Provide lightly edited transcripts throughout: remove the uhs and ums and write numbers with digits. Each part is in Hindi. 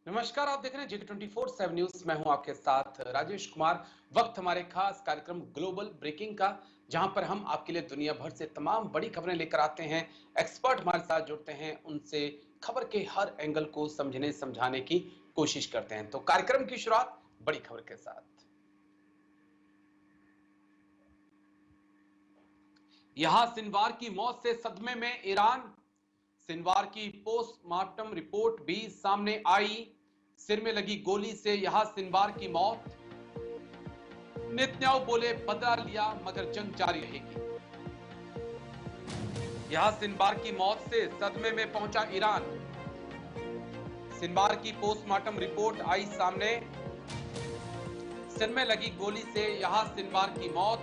नमस्कार, आप देख रहे हैं G24/7 न्यूज। मैं हूं आपके साथ राजेश कुमार। वक्त हमारे खास कार्यक्रम ग्लोबल ब्रेकिंग का, जहां पर हम आपके लिए दुनिया भर से तमाम बड़ी खबरें लेकर आते हैं। एक्सपर्ट हमारे साथ जुड़ते हैं, उनसे खबर के हर एंगल को समझने समझाने की कोशिश करते हैं। तो कार्यक्रम की शुरुआत बड़ी खबर के साथ। यहां सिनवार की मौत से सदमे में ईरान। सिनवार की पोस्टमार्टम रिपोर्ट भी सामने आई। सिर में लगी गोली से यहां सिनवार की मौत। नेतन्याहू बोले बदला लिया मगर जंग जारी रहेगी। यहां सिनवार की मौत से सदमे में पहुंचा ईरान। सिनवार की पोस्टमार्टम रिपोर्ट आई सामने। सिर में लगी गोली से यहां सिनवार की मौत।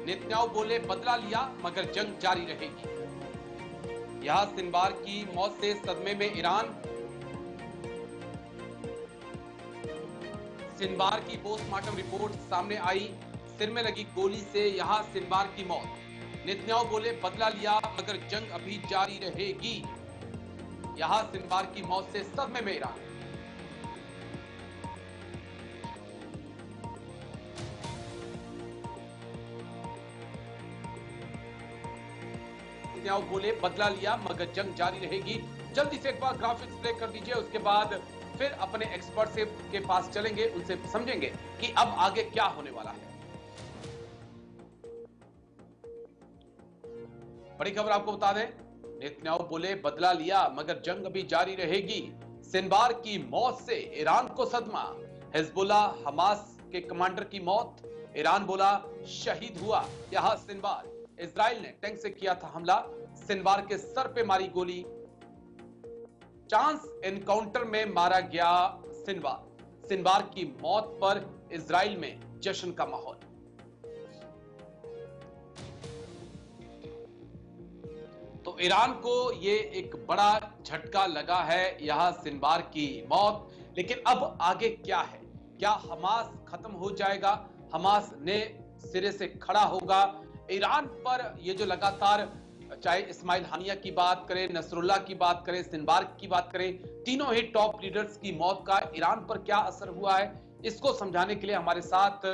नेतन्याहू बोले बदला लिया मगर जंग जारी रहेगी। यहां सिनवार की मौत से सदमे में ईरान। सिनवार की पोस्टमार्टम रिपोर्ट सामने आई। सिर में लगी गोली से यहां सिनवार की मौत। नेतन्याहू बोले बदला लिया मगर जंग अभी जारी रहेगी। यहां सिनवार की मौत से सदमे में ईरान। नेतन्याहू बोले बदला लिया मगर जंग जारी रहेगी। जल्दी से एक बार ग्राफिक्स प्ले कर दीजिए, उसके बाद फिर अपने एक्सपर्ट से के पास चलेंगे, उनसे समझेंगे कि अब आगे क्या होने वाला है। बड़ी खबर आपको बता दें, नेतन्याहू बोले बदला लिया मगर जंग अभी जारी रहेगी। सिनवार की मौत से ईरान को सदमा। हिजबुल्लाह हमास के कमांडर की मौत। ईरान बोला शहीद हुआ यहां सिनवार। इजराइल ने टैंक से किया था हमला। सिनवार के सर पे मारी गोली। चांस एनकाउंटर में मारा गया सिनवार। सिनवार की मौत पर इजराइल में जश्न का माहौल। तो ईरान को ये एक बड़ा झटका लगा है यहां सिनवार की मौत। लेकिन अब आगे क्या है? क्या हमास खत्म हो जाएगा? हमास ने सिरे से खड़ा होगा? ईरान पर ये जो लगातार, चाहे इस्माइल हानिया की बात करें, नसरुल्लाह की बात करें, सिनवार की बात करें, तीनों ही टॉप लीडर्स की मौत का ईरान पर क्या असर हुआ है, इसको समझाने के लिए हमारे साथ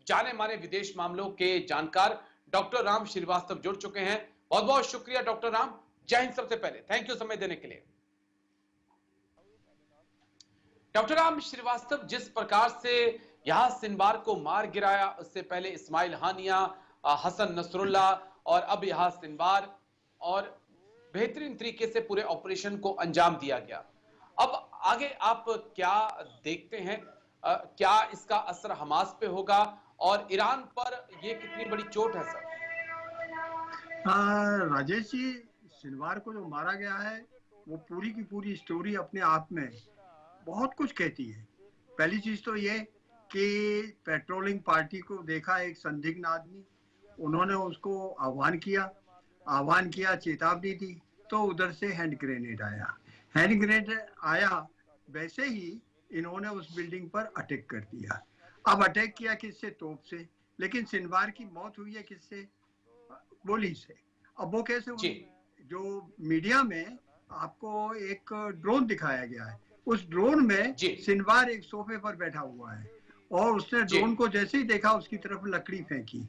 जाने माने विदेश मामलों के जानकार डॉक्टर राम श्रीवास्तव जुड़ चुके हैं। बहुत बहुत शुक्रिया डॉक्टर राम। जय हिंद। सबसे पहले थैंक यू समय देने के लिए। डॉक्टर राम श्रीवास्तव, जिस प्रकार से यहां सिनवार को मार गिराया, उससे पहले इस्माइल हानिया, हसन नसरुल्लाह और अब यहां सिनवार, और बेहतरीन तरीके से पूरे ऑपरेशन को अंजाम दिया गया। अब आगे आप क्या देखते हैं? क्या इसका असर हमास पे होगा और ईरान पर यह कितनी बड़ी चोट है सर? राजेश जी, सिनवार को जो मारा गया है वो पूरी की पूरी स्टोरी अपने आप में बहुत कुछ कहती है। पहली चीज तो ये कि पेट्रोलिंग पार्टी को देखा एक संदिग्ध आदमी, उन्होंने उसको आह्वान किया, चेतावनी दी, तो उधर से हैंड ग्रेनेड आया। वैसे ही इन्होंने उस बिल्डिंग पर अटैक कर दिया। अब अटैक किया किससे? तोप से। लेकिन सिनवार की मौत हुई है किससे? गोली से। अब वो कैसे हुई? जो मीडिया में आपको एक ड्रोन दिखाया गया है, उस ड्रोन में सिनवार एक सोफे पर बैठा हुआ है और उसने ड्रोन को जैसे ही देखा उसकी तरफ लकड़ी फेंकी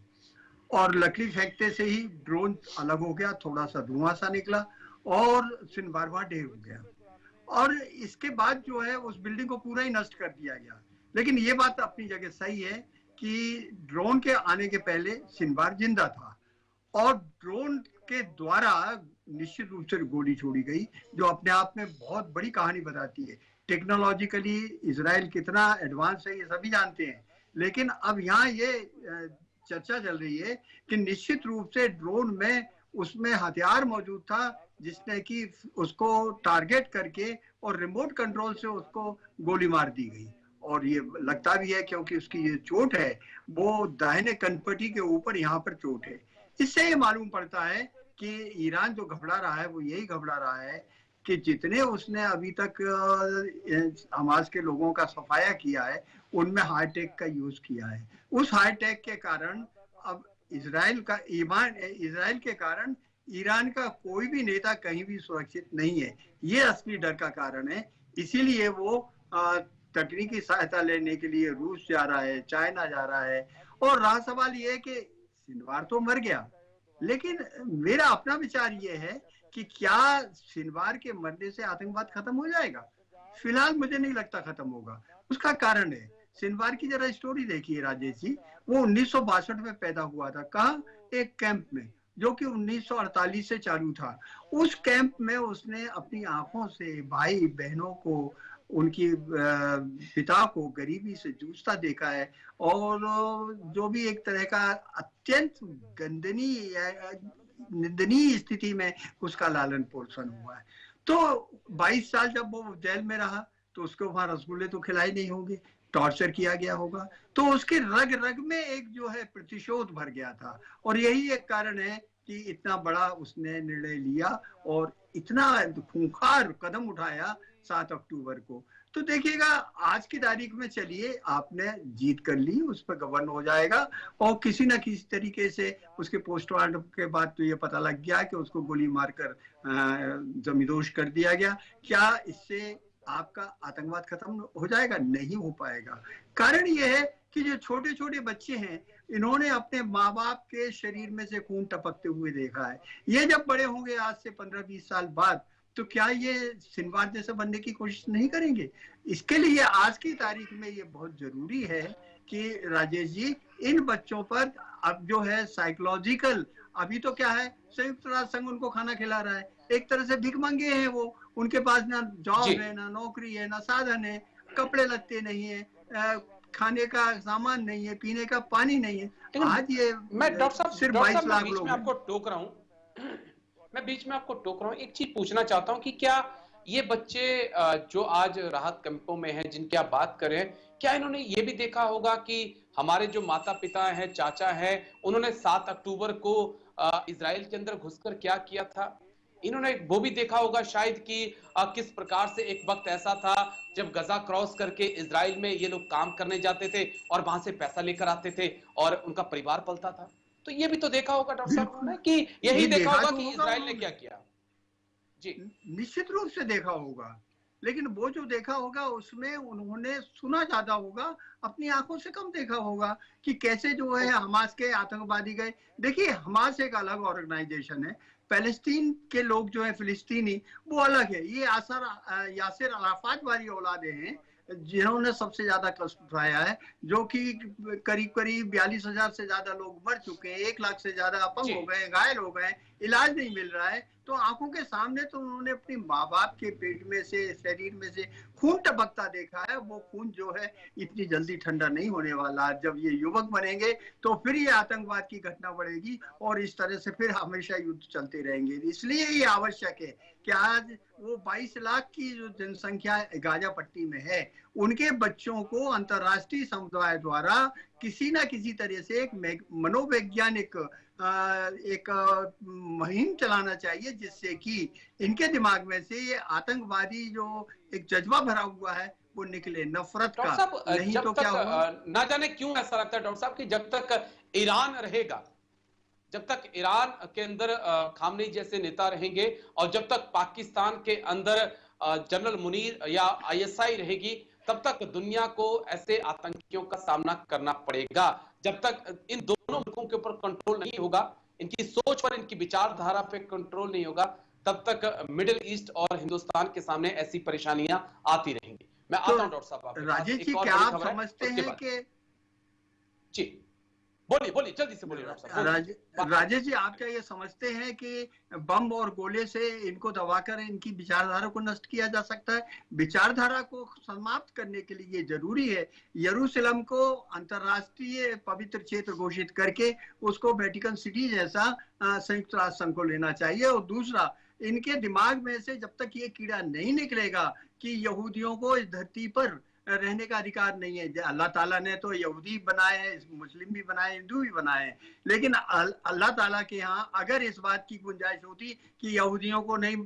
और लकड़ी फेंकते से ही ड्रोन अलग हो गया, थोड़ा सा धुआं सा निकला और सिनवार वहां ढेर हो गया। और इसके बाद जो है उस बिल्डिंग को पूरा ही नष्ट कर दिया गया। लेकिन ये बात अपनी जगह सही है कि ड्रोन के आने के पहले सिनवार जिंदा था और ड्रोन के द्वारा निश्चित रूप से गोली छोड़ी गई, जो अपने आप में बहुत बड़ी कहानी बताती है। टेक्नोलॉजिकली इजराइल कितना एडवांस है ये सभी जानते हैं, लेकिन अब यहाँ ये चर्चा चल रही है कि निश्चित रूप से ड्रोन में उसमें हथियार मौजूद था जिसने कि उसको टारगेट करके और रिमोट कंट्रोल से उसको गोली मार दी गई। और ये लगता भी है क्योंकि उसकी ये चोट है वो दाहिने कनपट्टी के ऊपर यहाँ पर चोट है। इससे ये मालूम पड़ता है कि ईरान जो घबरा रहा है वो यही घबरा रहा है कि जितने उसने अभी तक हमास के लोगों का सफाया किया है उनमें हाईटेक का यूज किया है। उस हाईटेक के कारण अब इजराइल के कारण ईरान का कोई भी नेता कहीं भी सुरक्षित नहीं है। ये असली डर का कारण है। इसीलिए वो तकनीकी सहायता लेने के लिए रूस जा रहा है, चाइना जा रहा है। और रहा सवाल ये कि सिनवार तो मर गया, लेकिन मेरा अपना विचार ये है कि क्या सिनवार के मरने से आतंकवाद खत्म हो जाएगा? फिलहाल मुझे नहीं लगता खत्म होगा। उसका कारण है, सिनवार की जरा स्टोरी देखिए राजेश जी। वो 1962 में पैदा हुआ था। कहाँ? एक कैंप में, जो कि 1948 से चालू था। उस कैंप में उसने अपनी आंखों से भाई बहनों को, उनकी पिता को गरीबी से जूझता देखा है, और जो भी एक तरह का अत्यंत निंदनीय स्थिति में उसका लालन पोषण हुआ है। तो 22 साल जब वो जेल में रहा तो उसको वहां रसगुल्ले तो खिलाए नहीं होंगे, टॉर्चर किया गया होगा, तो उसके रग रग में एक जो है प्रतिशोध भर गया था। और यही एक कारण है कि इतना बड़ा उसने निर्णय लिया और इतना खूंखार कदम उठाया 7 अक्टूबर को। तो देखिएगा, आज की तारीख में चलिए आपने जीत कर ली, उस पर गवर्न हो जाएगा, और किसी ना किसी तरीके से उसके पोस्टमार्टम के बाद तो ये पता लग गया कि उसको गोली मारकर जमींदोज कर दिया गया। क्या इससे आपका आतंकवाद खत्म हो जाएगा? नहीं हो पाएगा। कारण यह है कि जो छोटे छोटे बच्चे हैं, इन्होंने अपने माँ बाप के शरीर में से खून टपकते हुए देखा है। ये जब बड़े होंगे आज से 15-20 साल बाद, तो क्या ये सिनवार जैसे बनने की कोशिश नहीं करेंगे? इसके लिए आज की तारीख में ये बहुत जरूरी है कि राजेश जी, इन बच्चों पर अब जो है साइकोलॉजिकल, अभी तो क्या है, संयुक्त राष्ट्र संघ उनको खाना खिला रहा है, एक तरह से भिखमंगे हैं वो, उनके पास ना जॉब है, ना नौकरी है, ना साधन है, कपड़े लत्ते नहीं है, खाने का सामान नहीं है, पीने का पानी नहीं है। आज ये मैं डॉक्टर साहब सिर्फ 22 लाख लोग आपको टोक रहा हूँ, मैं बीच में आपको टोक रहा हूँ, एक चीज पूछना चाहता हूँ कि क्या ये बच्चे जो आज राहत कैंपों में हैं, जिनकी आप बात कर रहे हैं, क्या इन्होंने ये भी देखा होगा कि हमारे जो माता पिता हैं, चाचा हैं, उन्होंने 7 अक्टूबर को इजराइल के अंदर घुसकर क्या किया था? इन्होंने वो भी देखा होगा शायद कि किस प्रकार से एक वक्त ऐसा था जब गजा क्रॉस करके इजराइल में ये लोग काम करने जाते थे और वहां से पैसा लेकर आते थे और उनका परिवार पलता था। तो ये भी तो देखा होगा डॉक्टर साहब उन्होंने, कि यही देखा होगा कि इजराइल ने क्या किया। जी, निश्चित रूप से देखा होगा, लेकिन वो जो देखा होगा उसमें उन्होंने सुना ज्यादा होगा, अपनी आंखों से कम देखा होगा कि कैसे जो है हमास के आतंकवादी गए। देखिए, हमास एक अलग ऑर्गेनाइजेशन है, पैलेस्टीन के लोग जो है फिलिस्तीनी, वो अलग है। ये यासिर अराफात वाली औलादे हैं जिन्होंने सबसे ज्यादा कष्ट उठाया है, जो कि करीब करीब 42,000 से ज्यादा लोग मर चुके हैं, 1 लाख से ज्यादा अपंग हो गए, घायल हो गए, इलाज नहीं मिल रहा है। तो आंखों के सामने तो उन्होंने अपने माँ बाप के पेट में से, शरीर में से खून टपकता देखा है। वो खून जो है इतनी जल्दी ठंडा नहीं होने वाला। जब ये युवक बनेंगे तो फिर ये आतंकवाद की घटना बढ़ेगी और इस तरह से फिर हमेशा युद्ध चलते रहेंगे। इसलिए ये आवश्यक है कि आज वो 22 लाख की जो जनसंख्या गाजा पट्टी में है, उनके बच्चों को अंतर्राष्ट्रीय समुदाय द्वारा किसी ना किसी तरह से एक मनोवैज्ञानिक एक मुहिम चलाना चाहिए, जिससे कि इनके दिमाग में से ये आतंकवादी जो एक जज्बा भरा हुआ है वो निकले, नफरत का। नहीं तो क्या होगा, ना जाने क्यों ऐसा लगता है डॉक्टर साहब कि जब तक ईरान रहेगा, जब तक ईरान के अंदर खामनेई जैसे नेता रहेंगे और जब तक पाकिस्तान के अंदर जनरल मुनीर या आईएसआई रहेगी, तब तक दुनिया को ऐसे आतंकियों का सामना करना पड़ेगा। जब तक इन दोनों मुल्कों के ऊपर कंट्रोल नहीं होगा, इनकी सोच पर, इनकी विचारधारा पे कंट्रोल नहीं होगा, तब तक मिडिल ईस्ट और हिंदुस्तान के सामने ऐसी परेशानियां आती रहेंगी। मैं आता हूं डॉक्टर साहब आपके पास। राजेश जी, क्या आप समझते हैं कि जी बोलिए बोलिए, जल्दी से बोलिए डॉक्टर साहब। राजेश जी, आप क्या ये समझते हैं कि बम और गोले से इनको दबाकर इनकी विचारधारा को नष्ट किया जा सकता है? विचारधारा को समाप्त करने के लिए ये जरूरी है यरूशलेम को अंतर्राष्ट्रीय पवित्र क्षेत्र घोषित करके उसको वेटिकन सिटी जैसा संयुक्त राष्ट्र संघ को लेना चाहिए। और दूसरा, इनके दिमाग में से जब तक ये कीड़ा नहीं निकलेगा कि यहूदियों को इस धरती पर रहने का अधिकार नहीं है। अल्लाह ताला ने तो यहूदी बनाए हैं, मुस्लिम भी बनाए, हिंदू भी बनाए हैं, लेकिन अल्लाह ताला के यहाँ अगर इस बात की गुंजाइश होती कि यहूदियों को नहीं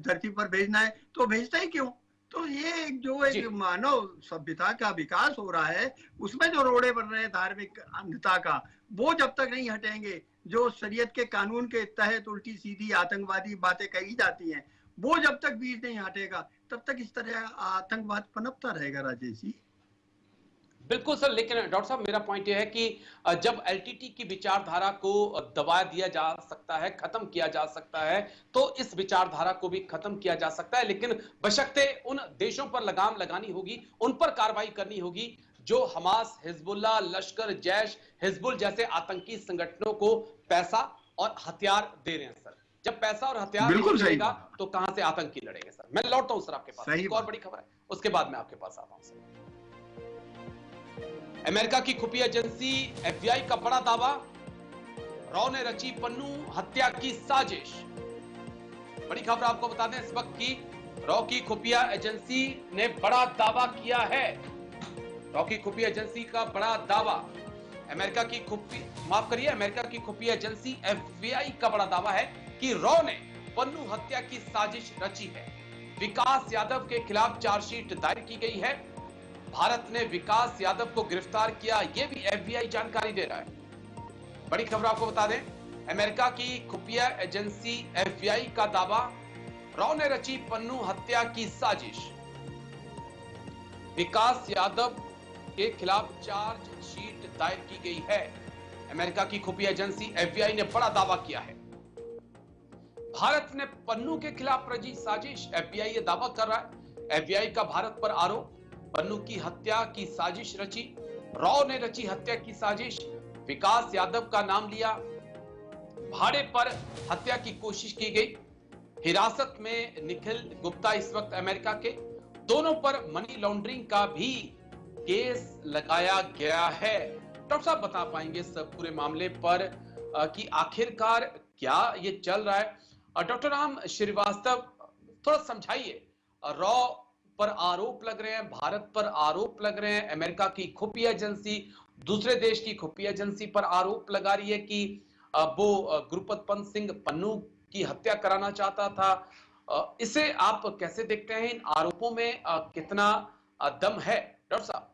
धरती पर भेजना है तो भेजता ही क्यों? तो ये जो एक मानव सभ्यता का विकास हो रहा है, उसमें जो रोड़े बन रहे हैं धार्मिक अंधता का, वो जब तक नहीं हटेंगे, जो शरीयत के कानून के तहत उल्टी सीधी आतंकवादी बातें कही जाती हैं, वो जब तक बीज नहीं हटेगा तब तक इस तरह आतंकवाद पनपता रहेगा राजेश जी। बिल्कुल सर, लेकिन डॉक्टर साहब मेरा पॉइंट यह है कि जब एलटीटी की विचारधारा को दबा दिया जा सकता है, खत्म किया जा सकता है, तो इस विचारधारा को भी खत्म किया जा सकता है, लेकिन बशर्ते उन देशों पर लगाम लगानी होगी, उन पर कार्रवाई करनी होगी जो हमास, हिजबुल्लाह, लश्कर, जैश, हिजबुल जैसे आतंकी संगठनों को पैसा और हथियार दे रहे हैं सर। जब पैसा और हथियार नहीं बिल्कुल सही मिलेगा बात, तो कहां से आतंकी लड़ेंगे सर। मैं लौटता हूं सर आपके पास, सही एक और बात। बड़ी खबर है, उसके बाद मैं आपके पास आता हूं सर। अमेरिका की खुफिया एजेंसी एफबीआई का बड़ा दावा, रॉ ने रची पन्नू हत्या की साजिश। बड़ी खबर आपको बता दें इस वक्त की, रॉ की खुफिया एजेंसी ने बड़ा दावा किया है। रॉ की खुफिया एजेंसी का बड़ा दावा, अमेरिका की अमेरिका की खुफिया एजेंसी एफबीआई का बड़ा दावा है कि रॉ ने पन्नू हत्या की साजिश रची है। विकास यादव के खिलाफ चार्जशीट दायर की गई है। भारत ने विकास यादव को गिरफ्तार किया, यह भी एफबीआई जानकारी दे रहा है। बड़ी खबर आपको बता दें, अमेरिका की खुफिया एजेंसी एफबीआई का दावा, रॉ ने रची पन्नू हत्या की साजिश। विकास यादव के खिलाफ चार्जशीट दायर की गई है। अमेरिका की खुफिया एजेंसी एफबीआई ने बड़ा दावा किया है, भारत ने पन्नू के खिलाफ रची साजिश। एफबीआई ये दावा कर रहा है, एफबीआई का भारत पर आरोप, पन्नू की हत्या की साजिश रची, रॉ ने रची हत्या की साजिश, विकास यादव का नाम लिया, भाड़े पर हत्या की कोशिश की गई। हिरासत में निखिल गुप्ता इस वक्त अमेरिका के, दोनों पर मनी लॉन्ड्रिंग का भी केस लगाया गया है। डॉक्टर साहब बता पाएंगे इस पूरे मामले पर कि आखिरकार क्या ये चल रहा है? डॉक्टर राम श्रीवास्तव, थोड़ा समझाइए। रॉ पर आरोप लग रहे हैं, भारत पर आरोप लग रहे हैं, अमेरिका की खुफिया एजेंसी दूसरे देश की खुफिया एजेंसी पर आरोप लगा रही है कि वो गुरपतवंत सिंह पन्नू की हत्या कराना चाहता था। इसे आप कैसे देखते हैं? इन आरोपों में कितना दम है डॉक्टर साहब?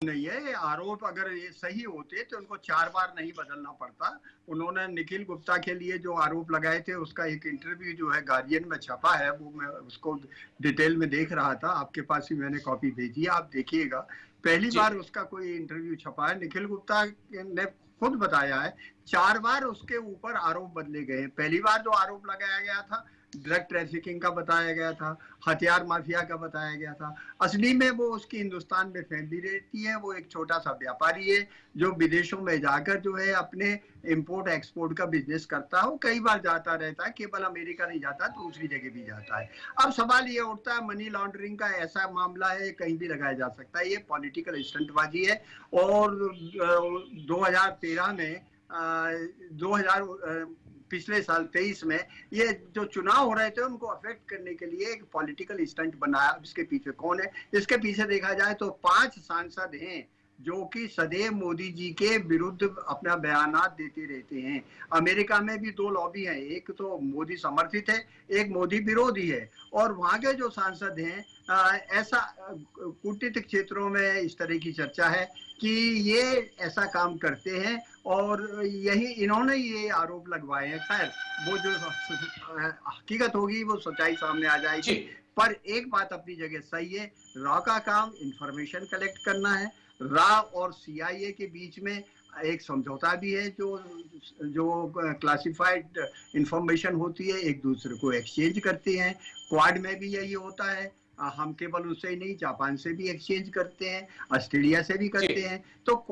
नहीं है, ये आरोप अगर ये सही होते तो उनको 4 बार नहीं बदलना पड़ता। उन्होंने निखिल गुप्ता के लिए जो आरोप लगाए थे उसका एक इंटरव्यू जो है गार्डियन में छपा है, वो मैं उसको डिटेल में देख रहा था, आपके पास ही मैंने कॉपी भेजी है, आप देखिएगा। पहली बार उसका कोई इंटरव्यू छपा है, निखिल गुप्ता ने खुद बताया है 4 बार उसके ऊपर आरोप बदले गए। पहली बार जो आरोप लगाया गया था ड्रग ट्रैफिकिंग का बताया गया था, हथियार माफिया का बताया गया था। असली में वो उसकी हिंदुस्तान में फैमिली रहती है, वो एक छोटा सा व्यापारी है जो विदेशों में जाकर जो है अपने इंपोर्ट एक्सपोर्ट का बिजनेस करता है। वो कई बार जाता रहता है, केवल अमेरिका नहीं जाता, दूसरी जगह भी जाता है। अब सवाल ये उठता है, मनी लॉन्ड्रिंग का ऐसा मामला है, कहीं भी लगाया जा सकता है, ये पॉलिटिकल स्टंटबाजी है। और 2013 में 2000 पिछले साल 23 में ये जो चुनाव हो रहे थे उनको अफेक्ट करने के लिए एक पॉलिटिकल स्टंट बनाया। इसके पीछे कौन है? इसके पीछे देखा जाए तो 5 सांसद हैं जो कि सदैव मोदी जी के विरुद्ध अपना बयानात देते रहते हैं। अमेरिका में भी 2 लॉबी हैं, एक तो मोदी समर्थित है, एक मोदी विरोधी है। और वहां के जो सांसद हैं, ऐसा कूटनीतिक क्षेत्रों में इस तरह की चर्चा है कि ये ऐसा काम करते हैं और यही इन्होंने ये आरोप लगवाए हैं। खैर वो जो हकीकत होगी वो सच्चाई सामने आ जाएगी। पर एक बात अपनी जगह सही है, रॉ का काम इंफॉर्मेशन कलेक्ट करना है। रॉ और सीआईए के बीच में एक समझौता भी है, जो क्लासिफाइड इंफॉर्मेशन होती है एक दूसरे को एक्सचेंज करते हैं। क्वाड में भी यही होता है, हम केवल उससे ही नहीं, जापान से भी एक्सचेंज करते हैं, ऑस्ट्रेलिया से भी करते हैं। तो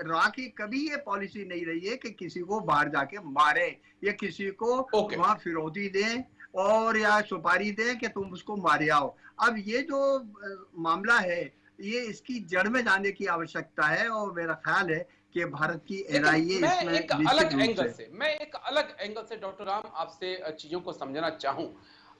रॉ की कभी ये पॉलिसी नहीं रही है कि किसी को बाहर जाके मारे या किसी को वहां फिरौती दें और या सुपारी दें कि तुम उसको मारे आओ। अब ये जो मामला है, ये इसकी जड़ में जाने की आवश्यकता है और मेरा ख्याल है कि भारत की एनआईए इसमें एक अलग एंगल से डॉक्टर राम आपसे चीजों को समझना चाहूं।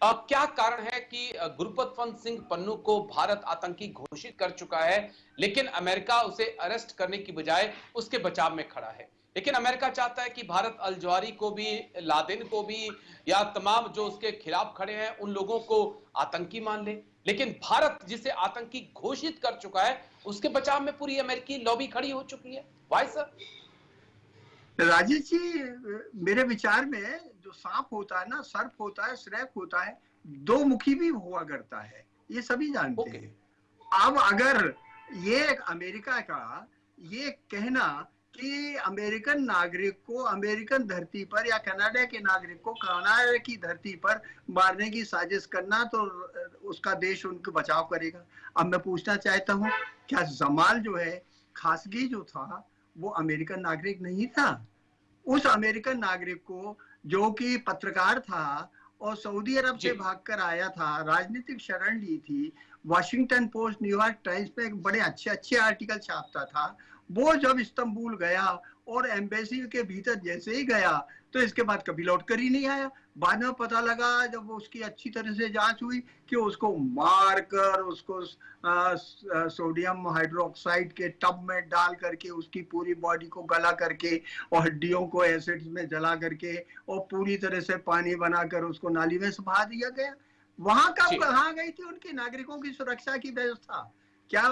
क्या कारण है कि गुरपतवंत सिंह पन्नू को भारत आतंकी घोषित कर चुका है, लेकिन अमेरिका उसे अरेस्ट करने की बजाय उसके बचाव में खड़ा है? लेकिन अमेरिका चाहता है कि भारत अल जवारी को भी, लादेन को भी, या तमाम जो उसके खिलाफ खड़े हैं उन लोगों को आतंकी मान ले। लेकिन भारत जिसे आतंकी घोषित कर चुका है उसके बचाव में पूरी अमेरिकी लॉबी खड़ी हो चुकी है। Why sir? राजेश जी, मेरे विचार में जो सांप होता है ना, सर्प होता है, स्नेक होता है, दो मुखी भी हुआ करता है, ये सभी जानते हैं। अब अगर ये अमेरिका का ये कहना कि अमेरिकन नागरिक को अमेरिकन धरती पर या कनाडा के नागरिक को कनाडा की धरती पर मारने की साजिश करना, तो उसका देश उनको बचाव करेगा। अब मैं पूछना चाहता हूँ, क्या जमाल जो है खासगी जो था वो अमेरिकन नागरिक नहीं था? उस अमेरिकन नागरिक को जो कि पत्रकार था और सऊदी अरब से भागकर आया था, राजनीतिक शरण ली थी, वॉशिंगटन पोस्ट, न्यूयॉर्क टाइम्स में एक बड़े अच्छे अच्छे आर्टिकल छापता था, वो जब इस्तांबुल गया और एम्बेसी के भीतर जैसे ही गया तो इसके बाद कभी लौट कर ही नहीं आया। बाद में पता लगा जब उसकी अच्छी तरह से जांच हुई कि उसको मार कर, उसको सोडियम हाइड्रोक्साइड के टब में डाल करके उसकी पूरी बॉडी को गला करके और हड्डियों को एसिड में जला करके और पूरी तरह से पानी बनाकर उसको नाली में बहा दिया गया। वहां कहाँ गई थी उनकी नागरिकों की सुरक्षा की व्यवस्था? क्या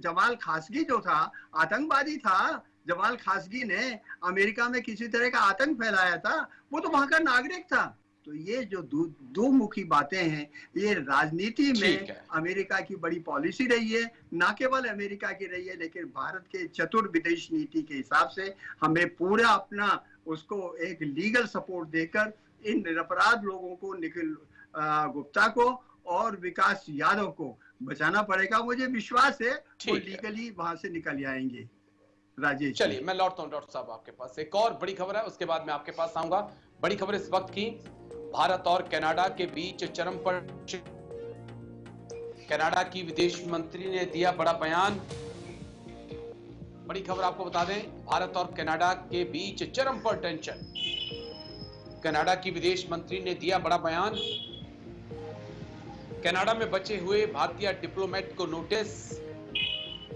जमाल खाशगी जो था आतंकवादी था? जमाल खाशगी ने अमेरिका में किसी तरह का आतंक फैलाया था? वो तो वहां का नागरिक था। तो ये जो दो मुखी बातें हैं, ये राजनीति में अमेरिका की बड़ी पॉलिसी रही है, ना केवल अमेरिका की रही है, लेकिन भारत के चतुर विदेश नीति के हिसाब से हमें पूरा अपना उसको एक लीगल सपोर्ट देकर इन निरपराध लोगों को, निखिल गुप्ता को और विकास यादव को बचाना पड़ेगा। मुझे विश्वास है वो लीगली वहां से निकल आएंगे। राजेश, चलिए मैं लौटता हूं डॉक्टर साहब आपके पास। एक और बड़ी खबर है, उसके बाद मैं आपके पास आऊंगा। बड़ी खबर इस वक्त की, भारत और कनाडा के बीच चरम पर कनाडा की विदेश मंत्री ने दिया बड़ा बयान। बड़ी खबर आपको बता दें, भारत और कनाडा के बीच चरम पर टेंशन। कनाडा की विदेश मंत्री ने दिया बड़ा बयान। कनाडा में बचे हुए भारतीय डिप्लोमेट को नोटिस।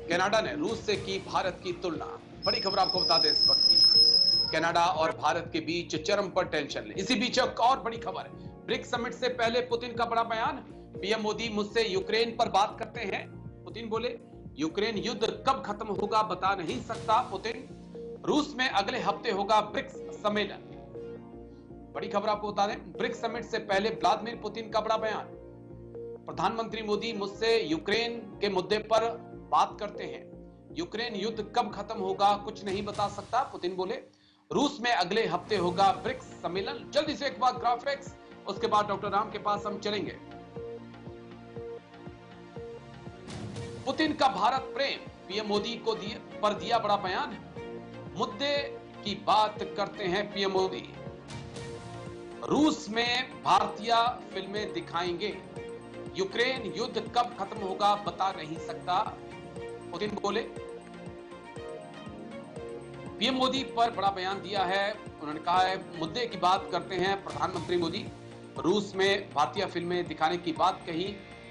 कनाडा ने रूस से की भारत की तुलना। बड़ी खबर आपको बता दें इस वक्त की, कनाडा और भारत के बीच चरम पर टेंशन। इसी बीच एक और बड़ी खबर, ब्रिक्स समिट से पहले पुतिन का बड़ा बयान। पीएम मोदी मुझसे यूक्रेन पर बात करते हैं। पुतिन बोले, यूक्रेन युद्ध कब खत्म होगा बता नहीं सकता पुतिन। रूस में अगले हफ्ते होगा ब्रिक्स सम्मेलन। बड़ी खबर आपको बता दें, ब्रिक्स समिट से पहले व्लादिमीर पुतिन का बड़ा बयान। प्रधानमंत्री मोदी मुझसे यूक्रेन के मुद्दे पर बात करते हैं। यूक्रेन युद्ध कब खत्म होगा कुछ नहीं बता सकता पुतिन बोले। रूस में अगले हफ्ते होगा ब्रिक्स सम्मेलन। जल्दी से एक बार ग्राफिक्स, उसके बाद डॉक्टर राम के पास हम चलेंगे। पुतिन का भारत प्रेम, पीएम मोदी को पर दिया बड़ा बयान। मुद्दे की बात करते हैं पीएम मोदी। रूस में भारतीय फिल्में दिखाएंगे। यूक्रेन युद्ध कब खत्म होगा बता नहीं सकता पुतिन बोले। पीएम मोदी पर बड़ा बयान दिया है। उन्होंने कहा है, मुद्दे की बात करते हैं प्रधानमंत्री मोदी। रूस में भारतीय फिल्में दिखाने की बात कही।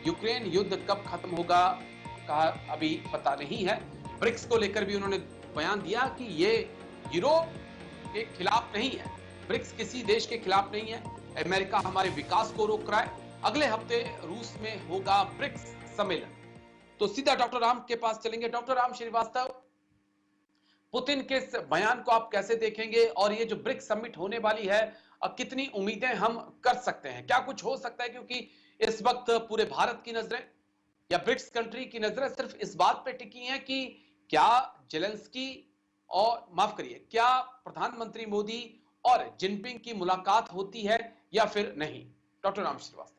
यूक्रेन युद्ध कब खत्म होगा कहा अभी पता नहीं है। ब्रिक्स को लेकर भी उन्होंने बयान दिया कि ये यूरोप के खिलाफ नहीं है, ब्रिक्स किसी देश के खिलाफ नहीं है। अमेरिका हमारे विकास को रोक रहा है। अगले हफ्ते रूस में होगा ब्रिक्स सम्मेलन। तो सीधा डॉक्टर राम के पास चलेंगे। डॉक्टर राम श्रीवास्तव, पुतिन के इस बयान को आप कैसे देखेंगे और ये जो ब्रिक्स समिट होने वाली है, कितनी उम्मीदें हम कर सकते हैं? क्या कुछ हो सकता है? क्योंकि इस वक्त पूरे भारत की नजरें या ब्रिक्स कंट्री की नजरें सिर्फ इस बात पे टिकी हैं कि क्या जेलेंस्की और माफ करिए, क्या प्रधानमंत्री मोदी और जिनपिंग की मुलाकात होती है या फिर नहीं? डॉक्टर राम श्रीवास्तव,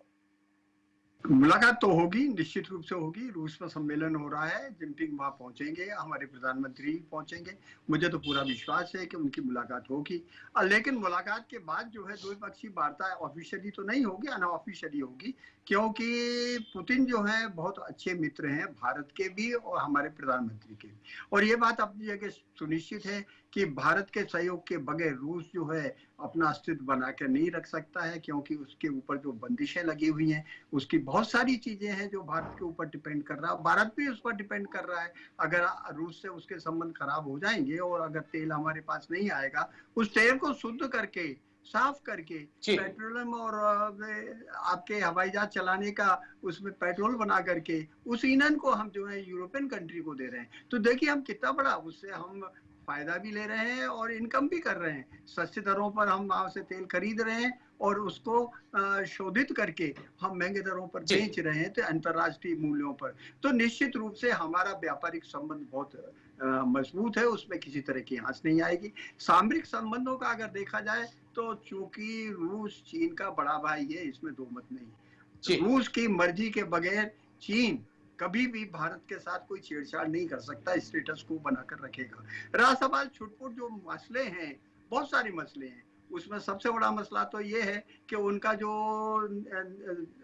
मुलाकात तो होगी, निश्चित रूप से होगी। रूस में सम्मेलन हो रहा है, जिनपिंग वहां पहुंचेंगे, हमारे प्रधानमंत्री पहुंचेंगे। मुझे तो पूरा विश्वास है कि उनकी मुलाकात होगी। लेकिन मुलाकात के बाद जो है द्विपक्षीय वार्ता ऑफिशियली तो नहीं होगी, अनऑफिशियली होगी, क्योंकि पुतिन जो है बहुत अच्छे मित्र हैं भारत के भी और हमारे प्रधानमंत्री के भी। और ये बात अपनी जगह सुनिश्चित है कि भारत के सहयोग के बगैर रूस जो है अपना अस्तित्व बना कर नहीं रख सकता है, क्योंकि उसके ऊपर जो बंदिशें लगी हुई हैं, उसकी बहुत सारी चीजें हैं जो भारत के ऊपर डिपेंड कर रहा है। भारत भी उस पर डिपेंड कर रहा है। अगर रूस से उसके संबंध खराब हो जाएंगे और अगर तेल हमारे पास नहीं आएगा, उस तेल को शुद्ध करके, साफ करके, पेट्रोलियम और आपके हवाई जहाज चलाने का उसमें पेट्रोल बना करके उस ईंधन को हम जो है यूरोपियन कंट्री को दे रहे हैं। तो देखिए हम कितना बड़ा उससे हम फायदा भी ले रहे हैं और इनकम भी कर रहे हैं। सस्ती दरों पर हम वहां से तेल खरीद रहे हैं और उसको शोधित करके हम महंगे दरों पर बेच रहे हैं, तो अंतर्राष्ट्रीय मूल्यों पर। तो निश्चित रूप से हमारा व्यापारिक संबंध बहुत मजबूत है, उसमें किसी तरह की आंच नहीं आएगी। सामरिक संबंधों का अगर देखा जाए तो चूंकि रूस चीन का बड़ा भाई है, इसमें दो मत नहीं। रूस की मर्जी के बगैर चीन कभी भी भारत के साथ कोई छेड़छाड़ नहीं कर सकता, स्टेटस को बनाकर रखेगा। रहा सवाल छुटपुट जो मसले हैं, बहुत सारे मसले हैं, उसमें सबसे बड़ा मसला तो ये है कि उनका जो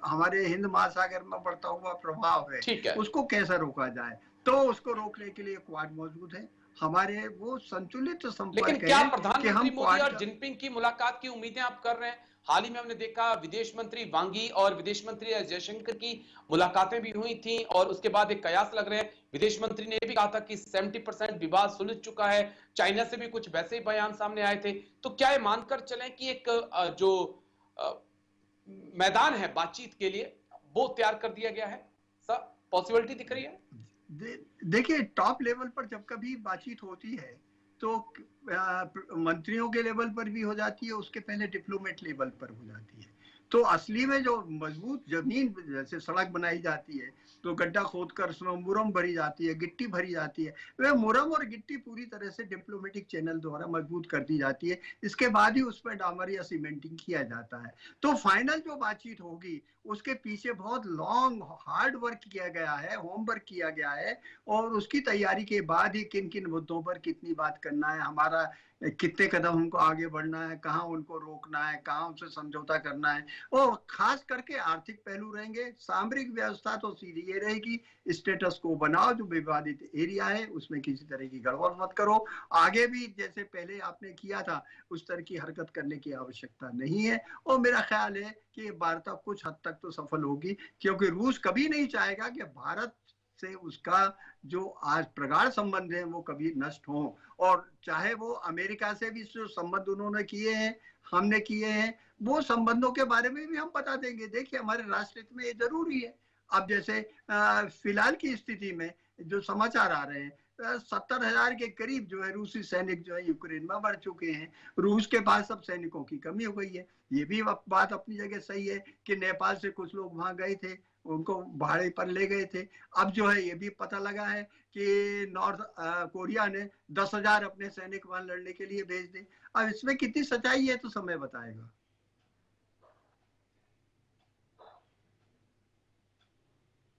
हमारे हिंद महासागर में बढ़ता हुआ प्रभाव है, उसको कैसे रोका जाए। तो उसको रोकने के लिए क्वाड मौजूद है, हमारे वो संतुलित संपर्क। लेकिन क्या प्रधानमंत्री मोदी और जिनपिंग की मुलाकात की उम्मीदें आप कर रहे हैं? हाल ही में हमने देखा विदेश मंत्री वांग यी और विदेश मंत्री जयशंकर की मुलाकातें भी हुई थी और उसके बाद एक कयास लग रहे हैं। विदेश मंत्री ने भी कहा था कि 70% विवाद सुलझ चुका है। चाइना से भी कुछ वैसे ही बयान सामने आए थे। तो क्या ये मानकर चलें कि एक जो मैदान है बातचीत के लिए वो तैयार कर दिया गया है? सर, पॉसिबिलिटी दिख रही है? देखिए, टॉप लेवल पर जब कभी बातचीत होती है तो मंत्रियों के लेवल पर भी हो जाती है, उसके पहले डिप्लोमेट लेवल पर हो जाती है। तो असली में जो मजबूत जमीन, जैसे सड़क बनाई जाती है तो गड्ढा खोदकर उसमें मुरम भरी जाती है, गिट्टी भरी जाती है, वह मुरम और गिट्टी पूरी तरह से डिप्लोमेटिक चैनल द्वारा मजबूत कर दी जाती है। इसके बाद ही उसमें डामर या सीमेंटिंग किया जाता है। तो फाइनल जो बातचीत होगी उसके पीछे बहुत लॉन्ग हार्ड वर्क किया गया है, होमवर्क किया गया है, और उसकी तैयारी के बाद ही किन किन मुद्दों पर कितनी बात करना है, हमारा कितने कदम हमको आगे बढ़ना है, कहाँ उनको रोकना है, कहाँ उनसे समझौता करना है। और खास करके आर्थिक पहलू रहेंगे। सामरिक व्यवस्था तो सीधी ये रहेगी, स्टेटस को बनाओ, जो विवादित एरिया है उसमें किसी तरह की गड़बड़ मत करो। आगे भी जैसे पहले आपने किया था उस तरह की हरकत करने की आवश्यकता नहीं है। और मेरा ख्याल है कि वार्ता कुछ हद तक तो सफल होगी, क्योंकि रूस कभी नहीं चाहेगा कि भारत से उसका जो आज प्रगाढ़ संबंध है वो कभी नष्ट हो। और चाहे वो अमेरिका से भी जो संबंध उन्होंने किए हैं, हमने किए हैं, वो संबंधों के बारे में भी हम बता देंगे। देखिए, हमारे राष्ट्र हित में ये जरूरी है। अब जैसे फिलहाल की स्थिति में जो समाचार आ रहे हैं, 70,000 के करीब जो है रूसी सैनिक जो है यूक्रेन में बढ़ चुके हैं। रूस के पास अब सैनिकों की कमी हो गई है। ये भी बात अपनी जगह सही है कि नेपाल से कुछ लोग वहां गए थे, उनको भाड़े पर ले गए थे। अब जो है ये भी पता लगा है कि नॉर्थ कोरिया ने 10,000 अपने सैनिक वहां लड़ने के लिए भेज दिए। अब इसमें कितनी सच्चाई है तो समय बताएगा।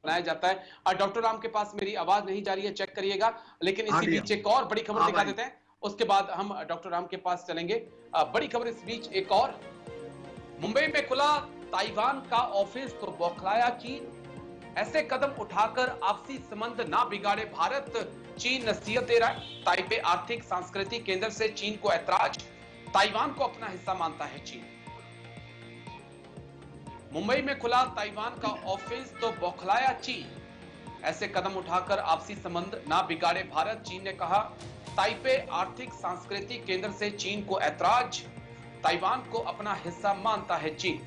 बनाया जाता है। डॉक्टर राम के पास मेरी आवाज नहीं जा रही है, चेक करिएगा। लेकिन इसी बीच एक और बड़ी खबर दिखा देते हैं, उसके बाद हम डॉक्टर राम के पास चलेंगे। बड़ी खबर इस बीच एक और, मुंबई में खुला ताइवान का ऑफिस तो बौखलाया चीन। ऐसे कदम उठाकर आपसी संबंध ना बिगाड़े भारत, चीन नसीहत दे रहा है। ताइपे आर्थिक सांस्कृतिक केंद्र से चीन को ऐतराज, ताइवान को अपना हिस्सा मानता है चीन। मुंबई में खुला ताइवान का ऑफिस तो बौखलाया चीन। ऐसे कदम उठाकर आपसी संबंध ना बिगाड़े भारत, चीन ने कहा। ताइपे आर्थिक सांस्कृतिक केंद्र से चीन को ऐतराज, ताइवान को अपना हिस्सा मानता है चीन।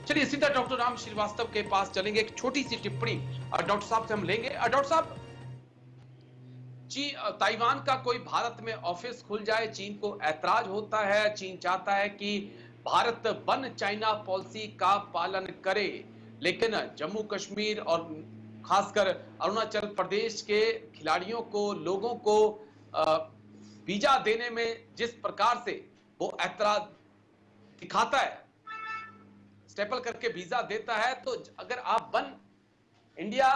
चलिए सीधा डॉक्टर राम श्रीवास्तव के पास चलेंगे। एक छोटी सी टिप्पणी डॉक्टर साहब से हम लेंगे। डॉक्टर साहब, ताइवान का कोई भारत में ऑफिस खुल जाए, चीन को ऐतराज होता है। चीन चाहता है कि भारत वन चाइना पॉलिसी का पालन करे, लेकिन जम्मू कश्मीर और खासकर अरुणाचल प्रदेश के खिलाड़ियों को, लोगों को वीजा देने में जिस प्रकार से वो ऐतराज दिखाता है, स्टेपल करके वीजा देता है, तो अगर आप वन इंडिया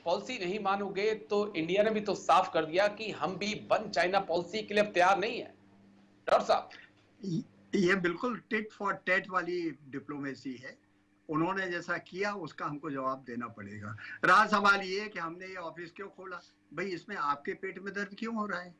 पॉलिसी नहीं मानोगे तो इंडिया ने भी तो साफ कर दिया कि हम भी वन चाइना पॉलिसी के लिए तैयार नहीं है। डॉक्टर साहब, ये बिल्कुल टिट फॉर टैट वाली डिप्लोमेसी है। उन्होंने जैसा किया उसका हमको जवाब देना पड़ेगा। रहा सवाल ये कि हमने ये ऑफिस क्यों खोला, भाई इसमें आपके पेट में दर्द क्यों हो रहा है?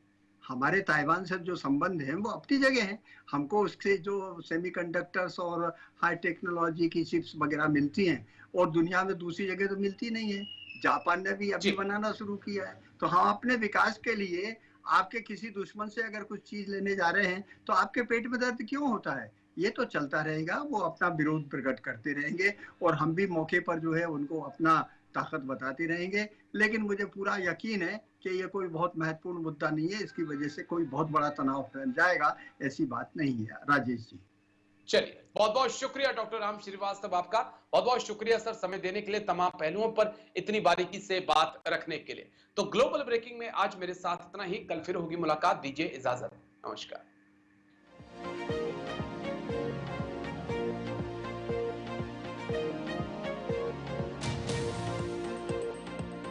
हमारे ताइवान से जो संबंध हैं वो अपनी जगह हैं। हमको उससे जो सेमीकंडक्टर्स और हाई टेक्नोलॉजी की चिप्स वगैरह मिलती हैं और दुनिया में दूसरी जगह तो मिलती नहीं है। जापान ने भी अभी बनाना शुरू किया है। तो हम अपने विकास के लिए आपके किसी दुश्मन से अगर कुछ चीज लेने जा रहे हैं तो आपके पेट में दर्द क्यों होता है? ये तो चलता रहेगा। वो अपना विरोध प्रकट करते रहेंगे और हम भी मौके पर जो है उनको अपना ताकत बताते रहेंगे। लेकिन मुझे पूरा यकीन है कि ये कोई बहुत महत्वपूर्ण मुद्दा नहीं है, इसकी वजह से कोई बहुत बड़ा तनाव फैल जाएगा, ऐसी बात नहीं है। राजेश जी, चलिए, बहुत बहुत शुक्रिया डॉक्टर राम श्रीवास्तव आपका। बहुत बहुत शुक्रिया सर, समय देने के लिए, तमाम पहलुओं पर इतनी बारीकी से बात रखने के लिए। तो ग्लोबल ब्रेकिंग में आज मेरे साथ इतना ही। कल फिर होगी मुलाकात, दीजिए इजाजत। नमस्कार।